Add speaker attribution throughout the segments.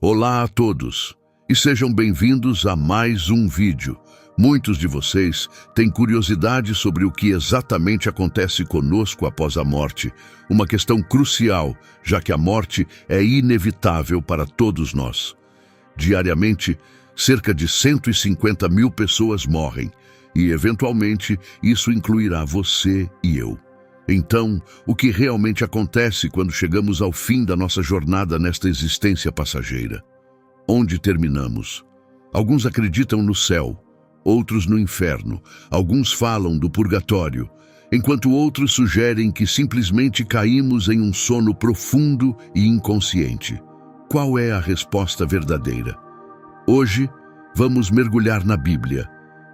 Speaker 1: Olá a todos e sejam bem-vindos a mais um vídeo. Muitos de vocês têm curiosidade sobre o que exatamente acontece conosco após a morte, uma questão crucial, já que a morte é inevitável para todos nós. Diariamente, cerca de 150 mil pessoas morrem e, eventualmente, isso incluirá você e eu. Então, o que realmente acontece quando chegamos ao fim da nossa jornada nesta existência passageira? Onde terminamos? Alguns acreditam no céu, outros no inferno, alguns falam do purgatório, enquanto outros sugerem que simplesmente caímos em um sono profundo e inconsciente. Qual é a resposta verdadeira? Hoje, vamos mergulhar na Bíblia,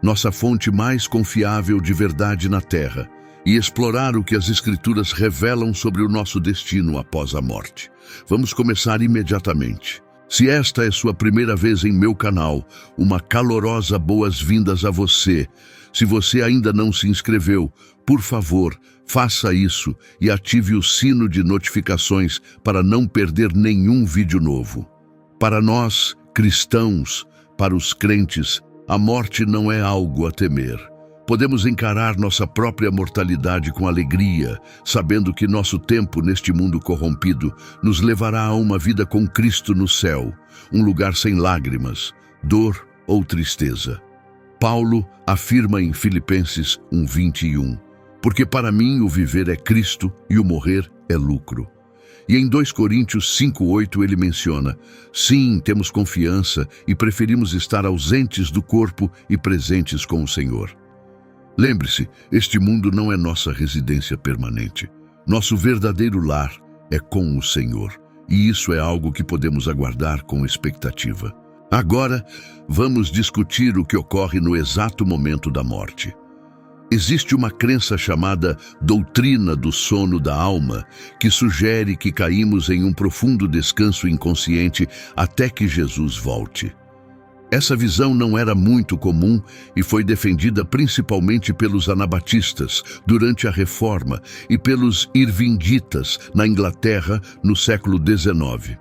Speaker 1: nossa fonte mais confiável de verdade na Terra, e explorar o que as Escrituras revelam sobre o nosso destino após a morte. Vamos começar imediatamente. Se esta é sua primeira vez em meu canal, uma calorosa boas-vindas a você. Se você ainda não se inscreveu, por favor, faça isso e ative o sino de notificações para não perder nenhum vídeo novo. Para nós, cristãos, para os crentes, a morte não é algo a temer. Podemos encarar nossa própria mortalidade com alegria, sabendo que nosso tempo neste mundo corrompido nos levará a uma vida com Cristo no céu, um lugar sem lágrimas, dor ou tristeza. Paulo afirma em Filipenses 1:21, porque para mim o viver é Cristo e o morrer é lucro. E em 2 Coríntios 5:8 ele menciona, sim, temos confiança e preferimos estar ausentes do corpo e presentes com o Senhor. Lembre-se, este mundo não é nossa residência permanente. Nosso verdadeiro lar é com o Senhor, e isso é algo que podemos aguardar com expectativa. Agora, vamos discutir o que ocorre no exato momento da morte. Existe uma crença chamada doutrina do sono da alma, que sugere que caímos em um profundo descanso inconsciente até que Jesus volte. Essa visão não era muito comum e foi defendida principalmente pelos anabatistas durante a Reforma e pelos irvinditas na Inglaterra no século XIX.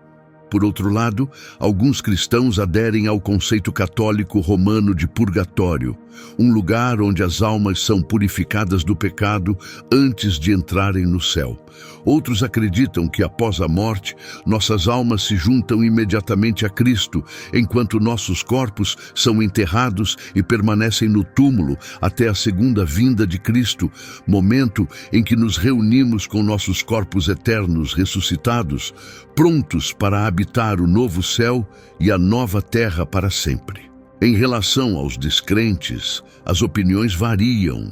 Speaker 1: Por outro lado, alguns cristãos aderem ao conceito católico romano de purgatório, um lugar onde as almas são purificadas do pecado antes de entrarem no céu. Outros acreditam que após a morte, nossas almas se juntam imediatamente a Cristo, enquanto nossos corpos são enterrados e permanecem no túmulo até a segunda vinda de Cristo, momento em que nos reunimos com nossos corpos eternos ressuscitados, prontos para habitar o novo céu e a nova terra para sempre. Em relação aos descrentes, as opiniões variam.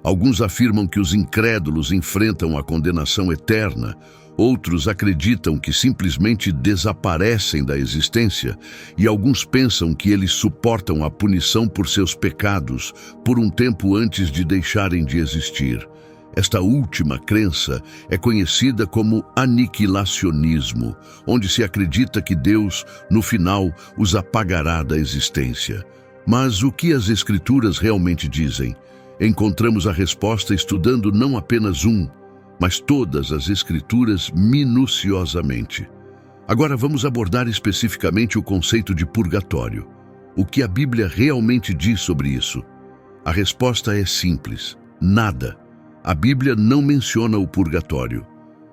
Speaker 1: Alguns afirmam que os incrédulos enfrentam a condenação eterna, outros acreditam que simplesmente desaparecem da existência e alguns pensam que eles suportam a punição por seus pecados por um tempo antes de deixarem de existir. Esta última crença é conhecida como aniquilacionismo, onde se acredita que Deus, no final, os apagará da existência. Mas o que as Escrituras realmente dizem? Encontramos a resposta estudando não apenas mas todas as Escrituras minuciosamente. Agora vamos abordar especificamente o conceito de purgatório. O que a Bíblia realmente diz sobre isso? A resposta é simples: nada. A Bíblia não menciona o purgatório.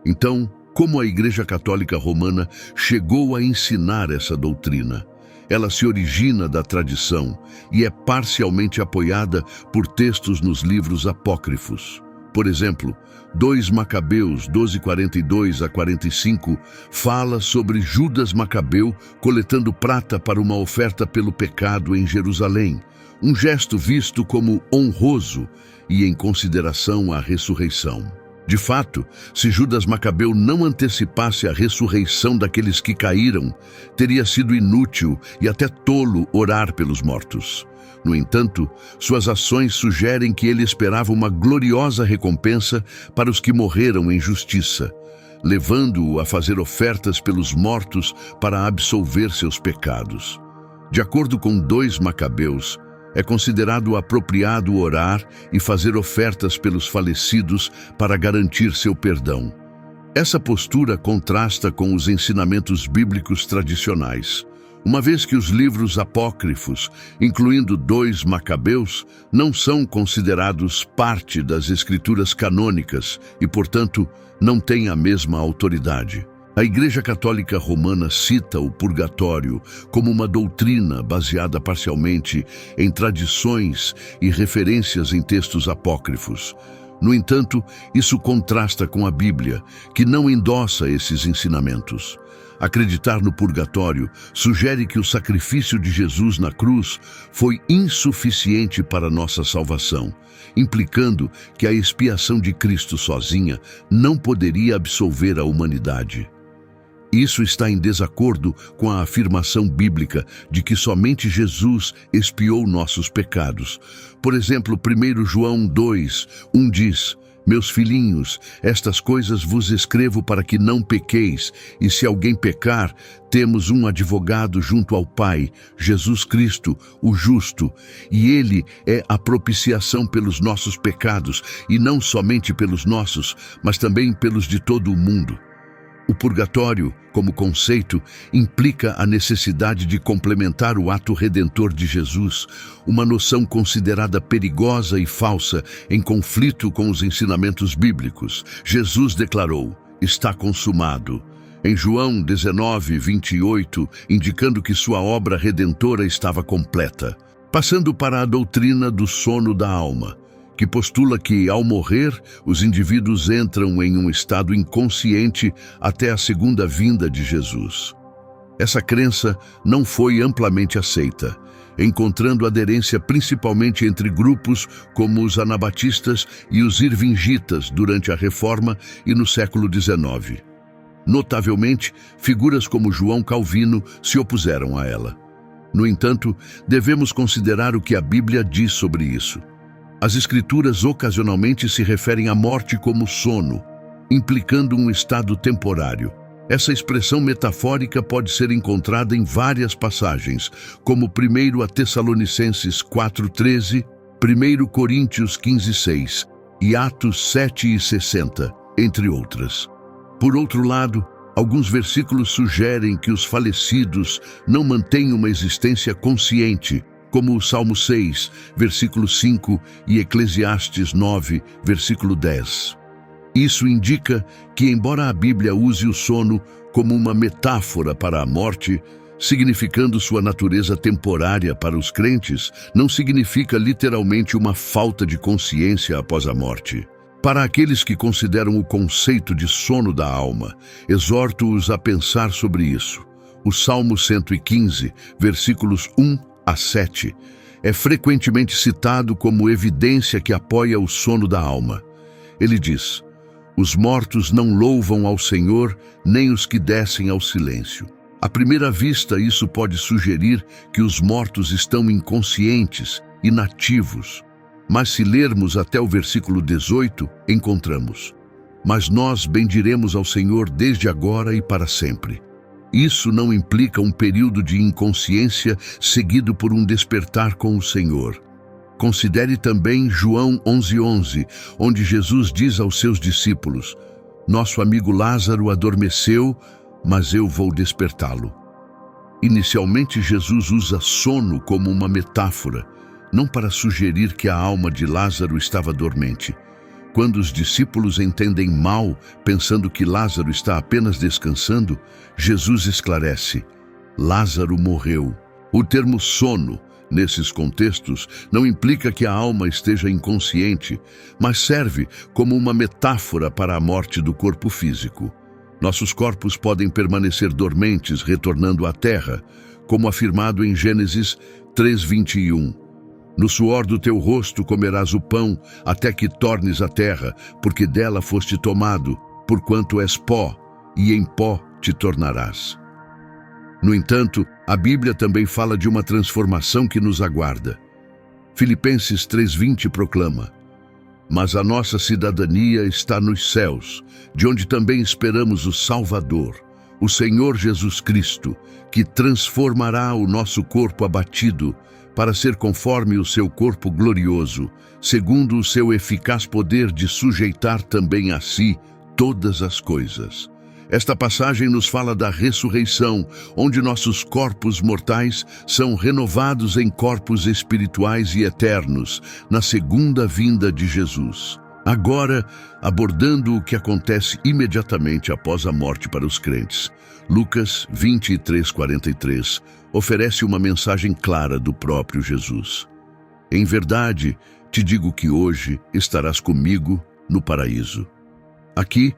Speaker 1: Então, como a Igreja Católica Romana chegou a ensinar essa doutrina? Ela se origina da tradição e é parcialmente apoiada por textos nos livros apócrifos. Por exemplo, 2 Macabeus 12:42-45 fala sobre Judas Macabeu coletando prata para uma oferta pelo pecado em Jerusalém, um gesto visto como honroso e em consideração à ressurreição. De fato, se Judas Macabeu não antecipasse a ressurreição daqueles que caíram, teria sido inútil e até tolo orar pelos mortos. No entanto, suas ações sugerem que ele esperava uma gloriosa recompensa para os que morreram em justiça, levando-o a fazer ofertas pelos mortos para absolver seus pecados. De acordo com 2 Macabeus, é considerado apropriado orar e fazer ofertas pelos falecidos para garantir seu perdão. Essa postura contrasta com os ensinamentos bíblicos tradicionais, uma vez que os livros apócrifos, incluindo 2 Macabeus, não são considerados parte das escrituras canônicas e, portanto, não têm a mesma autoridade. A Igreja Católica Romana cita o purgatório como uma doutrina baseada parcialmente em tradições e referências em textos apócrifos. No entanto, isso contrasta com a Bíblia, que não endossa esses ensinamentos. Acreditar no purgatório sugere que o sacrifício de Jesus na cruz foi insuficiente para nossa salvação, implicando que a expiação de Cristo sozinha não poderia absolver a humanidade. Isso está em desacordo com a afirmação bíblica de que somente Jesus expiou nossos pecados. Por exemplo, 1 João 2:1 diz: "Meus filhinhos, estas coisas vos escrevo para que não pequeis, e se alguém pecar, temos um advogado junto ao Pai, Jesus Cristo, o justo, e ele é a propiciação pelos nossos pecados, e não somente pelos nossos, mas também pelos de todo o mundo." O purgatório, como conceito, implica a necessidade de complementar o ato redentor de Jesus, uma noção considerada perigosa e falsa em conflito com os ensinamentos bíblicos. Jesus declarou: "Está consumado", em João 19:28, indicando que sua obra redentora estava completa. Passando para a doutrina do sono da alma, que postula que, ao morrer, os indivíduos entram em um estado inconsciente até a segunda vinda de Jesus. Essa crença não foi amplamente aceita, encontrando aderência principalmente entre grupos como os anabatistas e os irvingitas durante a Reforma e no século XIX. Notavelmente, figuras como João Calvino se opuseram a ela. No entanto, devemos considerar o que a Bíblia diz sobre isso. As Escrituras ocasionalmente se referem à morte como sono, implicando um estado temporário. Essa expressão metafórica pode ser encontrada em várias passagens, como 1 Tessalonicenses 4:13, 1 Coríntios 15:6 e Atos 7:60, entre outras. Por outro lado, alguns versículos sugerem que os falecidos não mantêm uma existência consciente, como o Salmo 6, versículo 5 e Eclesiastes 9, versículo 10. Isso indica que, embora a Bíblia use o sono como uma metáfora para a morte, significando sua natureza temporária para os crentes, não significa literalmente uma falta de consciência após a morte. Para aqueles que consideram o conceito de sono da alma, exorto-os a pensar sobre isso. O Salmo 115, versículos 1-7, é frequentemente citado como evidência que apoia o sono da alma. Ele diz: "Os mortos não louvam ao Senhor, nem os que descem ao silêncio." À primeira vista, isso pode sugerir que os mortos estão inconscientes, inativos. Mas se lermos até o versículo 18, encontramos: "Mas nós bendiremos ao Senhor desde agora e para sempre." Isso não implica um período de inconsciência seguido por um despertar com o Senhor. Considere também João 11:11, onde Jesus diz aos seus discípulos: "Nosso amigo Lázaro adormeceu, mas eu vou despertá-lo." Inicialmente, Jesus usa sono como uma metáfora, não para sugerir que a alma de Lázaro estava dormente. Quando os discípulos entendem mal, pensando que Lázaro está apenas descansando, Jesus esclarece: "Lázaro morreu." O termo sono, nesses contextos, não implica que a alma esteja inconsciente, mas serve como uma metáfora para a morte do corpo físico. Nossos corpos podem permanecer dormentes, retornando à terra, como afirmado em Gênesis 3:21. "No suor do teu rosto comerás o pão, até que tornes a terra, porque dela foste tomado, porquanto és pó, e em pó te tornarás." No entanto, a Bíblia também fala de uma transformação que nos aguarda. Filipenses 3:20 proclama: "Mas a nossa cidadania está nos céus, de onde também esperamos o Salvador, o Senhor Jesus Cristo, que transformará o nosso corpo abatido, para ser conforme o seu corpo glorioso, segundo o seu eficaz poder de sujeitar também a si todas as coisas." Esta passagem nos fala da ressurreição, onde nossos corpos mortais são renovados em corpos espirituais e eternos, na segunda vinda de Jesus. Agora, abordando o que acontece imediatamente após a morte para os crentes, Lucas 23:43 oferece uma mensagem clara do próprio Jesus. Em verdade, te digo que hoje estarás comigo no paraíso. Aqui,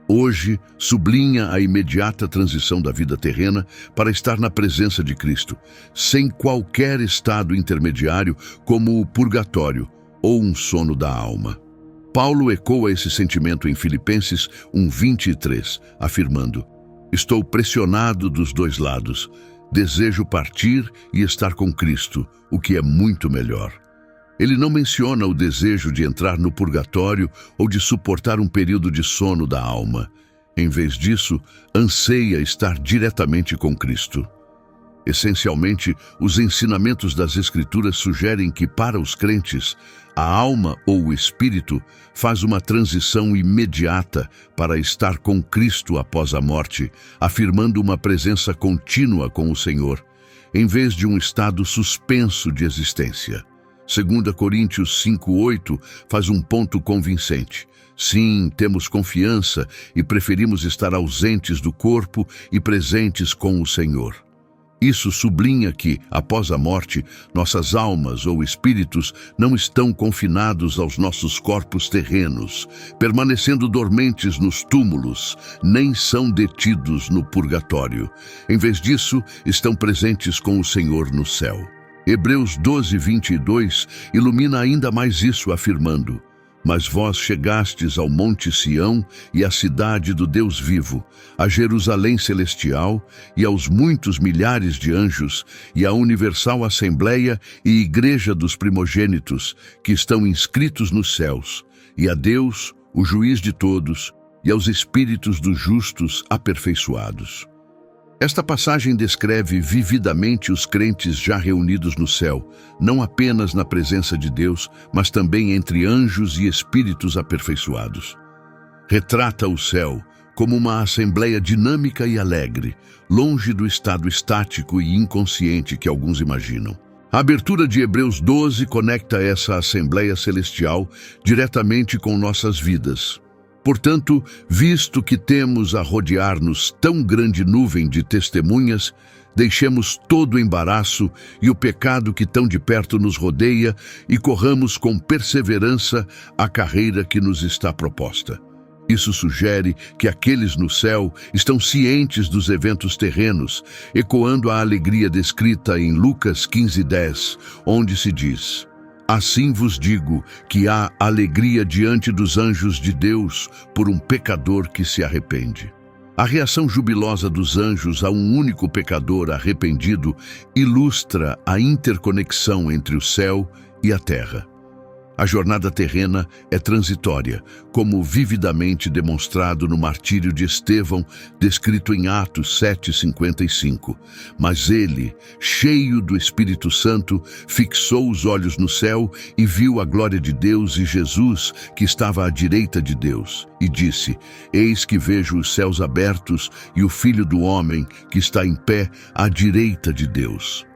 Speaker 1: hoje, sublinha a imediata transição da vida terrena para estar na presença de Cristo, sem qualquer estado intermediário como o purgatório ou um sono da alma. Paulo ecoa esse sentimento em Filipenses 1:23, afirmando: estou pressionado dos dois lados, desejo partir e estar com Cristo, o que é muito melhor. Ele não menciona o desejo de entrar no purgatório ou de suportar um período de sono da alma. Em vez disso, anseia estar diretamente com Cristo. Essencialmente, os ensinamentos das Escrituras sugerem que, para os crentes, a alma ou o espírito faz uma transição imediata para estar com Cristo após a morte, afirmando uma presença contínua com o Senhor, em vez de um estado suspenso de existência. 2 Coríntios 5:8 faz um ponto convincente. Sim, temos confiança e preferimos estar ausentes do corpo e presentes com o Senhor. Isso sublinha que, após a morte, nossas almas ou espíritos não estão confinados aos nossos corpos terrenos, permanecendo dormentes nos túmulos, nem são detidos no purgatório. Em vez disso, estão presentes com o Senhor no céu. Hebreus 12:22 ilumina ainda mais isso, afirmando: mas vós chegastes ao Monte Sião e à cidade do Deus vivo, a Jerusalém celestial e aos muitos milhares de anjos e à universal assembleia e igreja dos primogênitos que estão inscritos nos céus, e a Deus, o juiz de todos, e aos espíritos dos justos aperfeiçoados. Esta passagem descreve vividamente os crentes já reunidos no céu, não apenas na presença de Deus, mas também entre anjos e espíritos aperfeiçoados. Retrata o céu como uma assembleia dinâmica e alegre, longe do estado estático e inconsciente que alguns imaginam. A abertura de Hebreus 12 conecta essa assembleia celestial diretamente com nossas vidas. Portanto, visto que temos a rodear-nos tão grande nuvem de testemunhas, deixemos todo o embaraço e o pecado que tão de perto nos rodeia e corramos com perseverança a carreira que nos está proposta. Isso sugere que aqueles no céu estão cientes dos eventos terrenos, ecoando a alegria descrita em Lucas 15:10, onde se diz: assim vos digo que há alegria diante dos anjos de Deus por um pecador que se arrepende. A reação jubilosa dos anjos a um único pecador arrependido ilustra a interconexão entre o céu e a terra. A jornada terrena é transitória, como vividamente demonstrado no martírio de Estevão, descrito em Atos 7:55. Mas ele, cheio do Espírito Santo, fixou os olhos no céu e viu a glória de Deus e Jesus, que estava à direita de Deus, e disse: eis que vejo os céus abertos e o Filho do Homem, que está em pé à direita de Deus.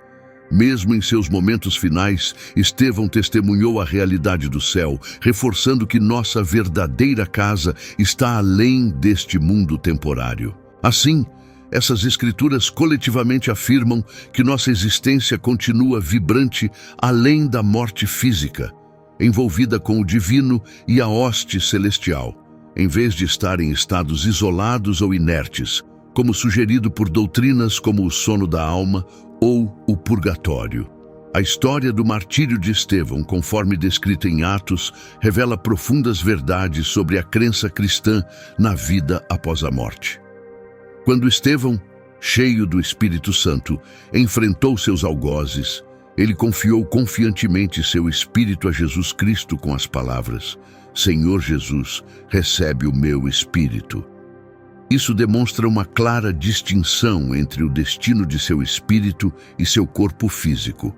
Speaker 1: Mesmo em seus momentos finais, Estevão testemunhou a realidade do céu, reforçando que nossa verdadeira casa está além deste mundo temporário. Assim, essas escrituras coletivamente afirmam que nossa existência continua vibrante além da morte física, envolvida com o divino e a hoste celestial, em vez de estar em estados isolados ou inertes, como sugerido por doutrinas como o sono da alma ou o purgatório. A história do martírio de Estevão, conforme descrita em Atos, revela profundas verdades sobre a crença cristã na vida após a morte. Quando Estevão, cheio do Espírito Santo, enfrentou seus algozes, ele confiou confiantemente seu espírito a Jesus Cristo com as palavras: Senhor Jesus, recebe o meu espírito. Isso demonstra uma clara distinção entre o destino de seu espírito e seu corpo físico.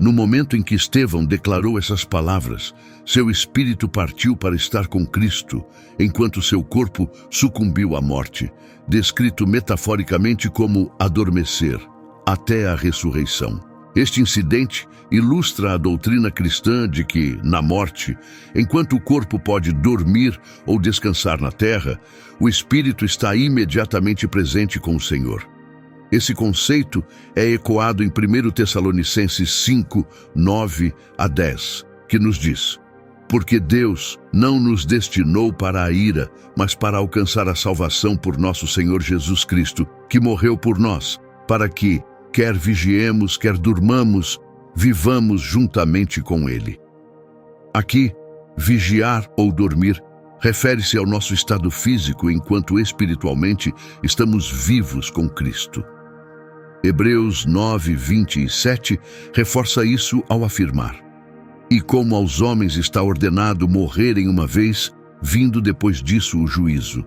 Speaker 1: No momento em que Estevão declarou essas palavras, seu espírito partiu para estar com Cristo, enquanto seu corpo sucumbiu à morte, descrito metaforicamente como adormecer, até a ressurreição. Este incidente ilustra a doutrina cristã de que, na morte, enquanto o corpo pode dormir ou descansar na terra, o espírito está imediatamente presente com o Senhor. Esse conceito é ecoado em 1 Tessalonicenses 5, 9 a 10, que nos diz: porque Deus não nos destinou para a ira, mas para alcançar a salvação por nosso Senhor Jesus Cristo, que morreu por nós, para que, quer vigiemos, quer durmamos, vivamos juntamente com Ele. Aqui, vigiar ou dormir refere-se ao nosso estado físico enquanto espiritualmente estamos vivos com Cristo. Hebreus 9, 27 reforça isso ao afirmar: e como aos homens está ordenado morrerem uma vez, vindo depois disso o juízo.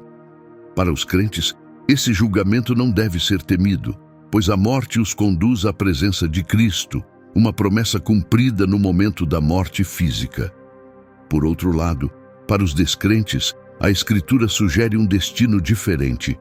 Speaker 1: Para os crentes, esse julgamento não deve ser temido, pois a morte os conduz à presença de Cristo, uma promessa cumprida no momento da morte física. Por outro lado, para os descrentes, a Escritura sugere um destino diferente.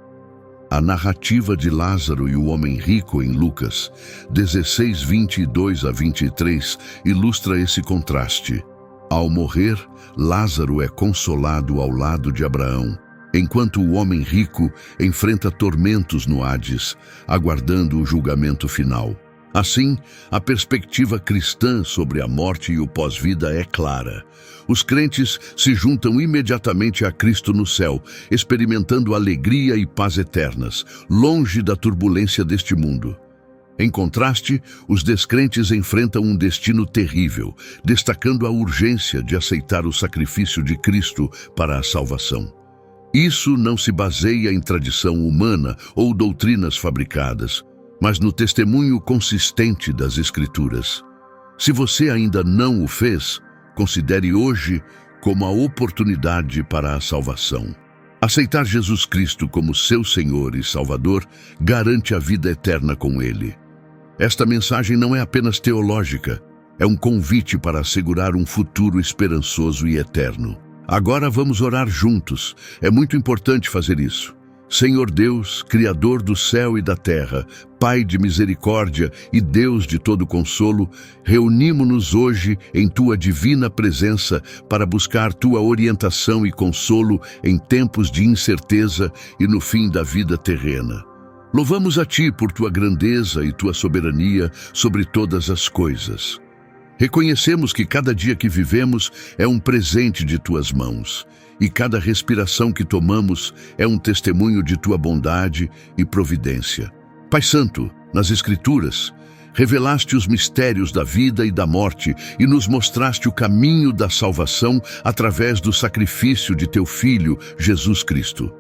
Speaker 1: A narrativa de Lázaro e o homem rico em Lucas 16, 22 a 23 ilustra esse contraste. Ao morrer, Lázaro é consolado ao lado de Abraão, enquanto o homem rico enfrenta tormentos no Hades, aguardando o julgamento final. Assim, a perspectiva cristã sobre a morte e o pós-vida é clara. Os crentes se juntam imediatamente a Cristo no céu, experimentando alegria e paz eternas, longe da turbulência deste mundo. Em contraste, os descrentes enfrentam um destino terrível, destacando a urgência de aceitar o sacrifício de Cristo para a salvação. Isso não se baseia em tradição humana ou doutrinas fabricadas, mas no testemunho consistente das Escrituras. Se você ainda não o fez, considere hoje como a oportunidade para a salvação. Aceitar Jesus Cristo como seu Senhor e Salvador garante a vida eterna com Ele. Esta mensagem não é apenas teológica, é um convite para assegurar um futuro esperançoso e eterno. Agora vamos orar juntos. É muito importante fazer isso. Senhor Deus, Criador do céu e da terra, Pai de misericórdia e Deus de todo consolo, reunimo-nos hoje em Tua divina presença para buscar Tua orientação e consolo em tempos de incerteza e no fim da vida terrena. Louvamos a Ti por Tua grandeza e Tua soberania sobre todas as coisas. Reconhecemos que cada dia que vivemos é um presente de Tuas mãos, e cada respiração que tomamos é um testemunho de Tua bondade e providência. Pai Santo, nas Escrituras, revelaste os mistérios da vida e da morte e nos mostraste o caminho da salvação através do sacrifício de Teu Filho, Jesus Cristo.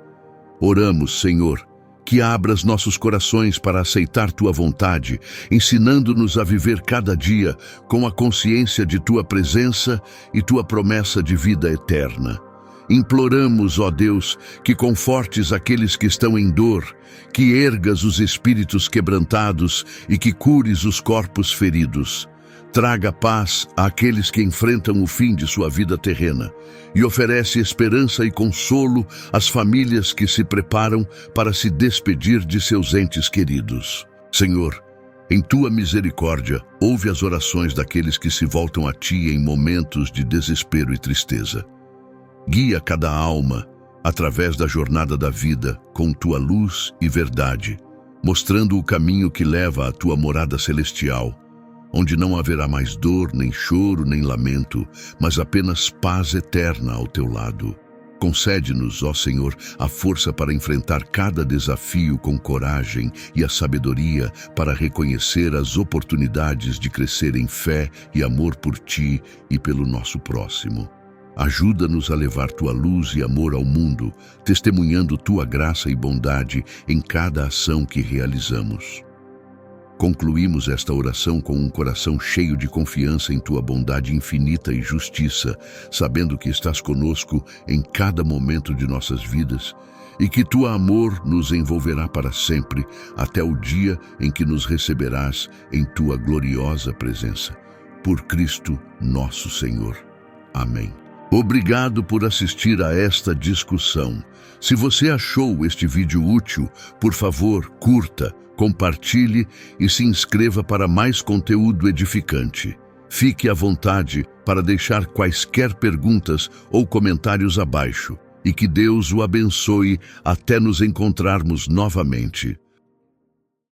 Speaker 1: Oramos, Senhor, que abras nossos corações para aceitar Tua vontade, ensinando-nos a viver cada dia com a consciência de Tua presença e Tua promessa de vida eterna. Imploramos, ó Deus, que confortes aqueles que estão em dor, que ergas os espíritos quebrantados e que cures os corpos feridos. Traga paz àqueles que enfrentam o fim de sua vida terrena e oferece esperança e consolo às famílias que se preparam para se despedir de seus entes queridos. Senhor, em Tua misericórdia, ouve as orações daqueles que se voltam a Ti em momentos de desespero e tristeza. Guia cada alma através da jornada da vida com Tua luz e verdade, mostrando o caminho que leva à Tua morada celestial, onde não haverá mais dor, nem choro, nem lamento, mas apenas paz eterna ao Teu lado. Concede-nos, ó Senhor, a força para enfrentar cada desafio com coragem e a sabedoria para reconhecer as oportunidades de crescer em fé e amor por Ti e pelo nosso próximo. Ajuda-nos a levar Tua luz e amor ao mundo, testemunhando Tua graça e bondade em cada ação que realizamos. Concluímos esta oração com um coração cheio de confiança em Tua bondade infinita e justiça, sabendo que estás conosco em cada momento de nossas vidas e que Tua amor nos envolverá para sempre, até o dia em que nos receberás em Tua gloriosa presença. por Cristo nosso Senhor. Amém. Obrigado por assistir a esta discussão. Se você achou este vídeo útil, por favor, curta, compartilhe e se inscreva para mais conteúdo edificante. Fique à vontade para deixar quaisquer perguntas ou comentários abaixo e que Deus o abençoe até nos encontrarmos novamente.